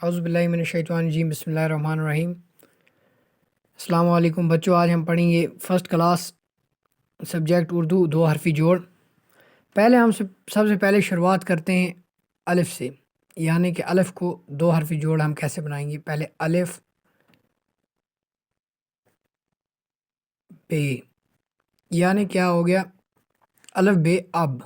اعوذ باللہ من الشیطان الرجیم، بسم اللہ الرحمن الرحیم۔ السلام علیکم بچوں، آج ہم پڑھیں گے فرسٹ کلاس سبجیکٹ اردو دو حرفی جوڑ۔ پہلے ہم سب سے پہلے شروعات کرتے ہیں الف سے، یعنی کہ الف کو دو حرفی جوڑ ہم کیسے بنائیں گے۔ پہلے الف بے، یعنی کیا ہو گیا، الف بے اب،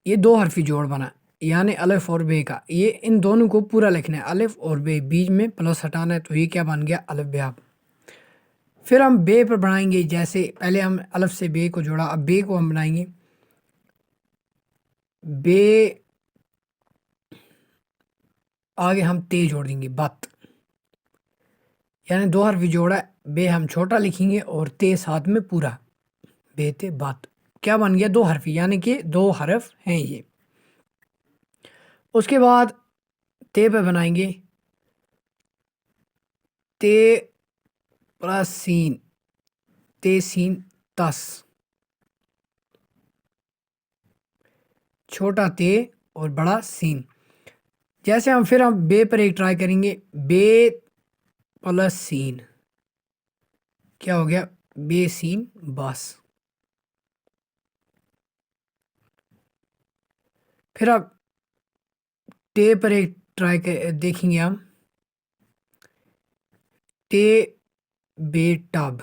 یہ دو حرفی جوڑ بنا، یعنی الف اور بے کا۔ یہ ان دونوں کو پورا لکھنا ہے، الف اور بے، بیچ میں پلس ہٹانا ہے، تو یہ کیا بن گیا، الف بے اب۔ پھر ہم بے پر بنائیں گے، جیسے پہلے ہم الف سے بے کو جوڑا، اب بے کو ہم بنائیں گے بے، آگے ہم تے جوڑ دیں گے، بت، یعنی دو حرفی جوڑا ہے، بے ہم چھوٹا لکھیں گے اور تے ساتھ میں پورا، بے تے بت، کیا بن گیا، دو حرفی، یعنی کہ دو حرف ہیں یہ۔ اس کے بعد تے پہ بنائیں گے تے پلس سین، تے سین تس، چھوٹا تے اور بڑا سین۔ جیسے ہم بے پر ایک ٹرائی کریں گے، بے پلس سین، کیا ہو گیا، بے سین بس۔ پھر اب تے پر ایک ٹرائی دیکھیں گے ہم، تے بے ٹب،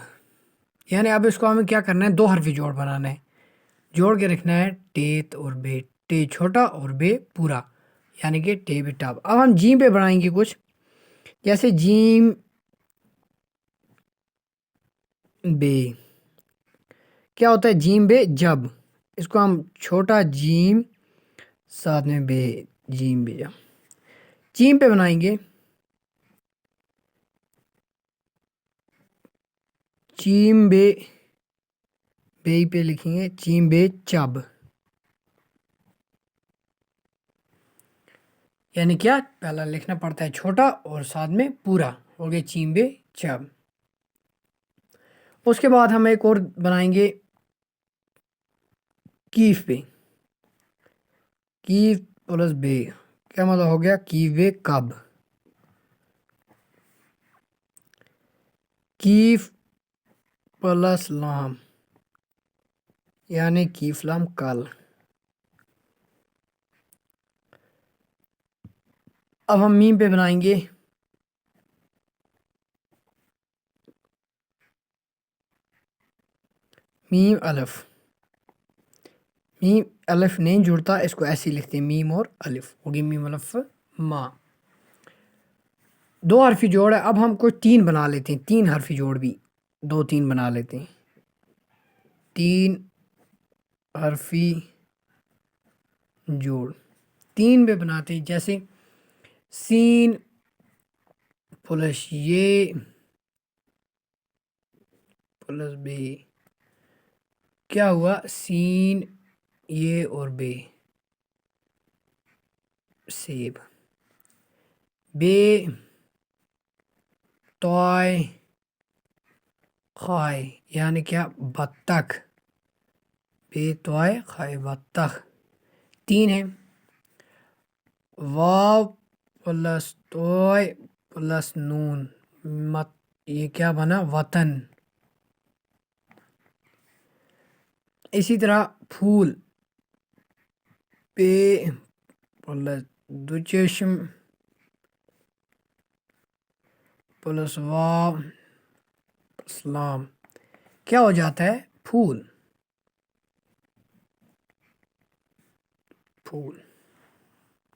یعنی اب اس کو ہمیں کیا کرنا ہے، دو حرفی جوڑ بنانا ہے، جوڑ کے رکھنا ہے ٹیت اور بے، ٹے چھوٹا اور بے پورا، یعنی کہ ٹے بے ٹب۔ اب ہم جیم پہ بنائیں گے کچھ، جیسے جیم بے، کیا ہوتا ہے، جیم بے جب، اس کو ہم چھوٹا جیم ساتھ میں بے، جیم بے جب۔ جیم پہ بنائیں گے چیم بے، بے پہ لکھیں گے چیم بے چب، یعنی کیا، پہلا لکھنا پڑتا ہے چھوٹا اور ساتھ میں پورا، ہو گیا چیم بے چب۔ اس کے بعد ہم ایک اور بنائیں گے کیف پہ، کیف پلس بے، کیا مطلب ہو گیا، کیف بے کب، کیف پلس لام، یعنی کیف لام کل۔ اب ہم میم پہ بنائیں گے میم الف، میم الف نہیں جڑتا، اس کو ایسے لکھتے ہیں میم اور الف، ہوگی میم الف ماں، دو حرفی جوڑ ہے۔ اب ہم کوئی تین بنا لیتے ہیں، تین حرفی جوڑ بھی دو تین بنا لیتے ہیں، تین حرفی جوڑ تین پہ بناتے ہیں، جیسے سین پلس یہ پلس بے، کیا ہوا، سین یہ اور بے، سیب، بے توائے خائے، یعنی کیا، بطخ، بے توائے خائے بطخ، تین ہے۔ واو پلس توائے پلس نون، یہ کیا بنا، وطن۔ اسی طرح پھول، پے پلس دو چشم پلس واو پلس لام، کیا ہو جاتا ہے، پھول، پھول۔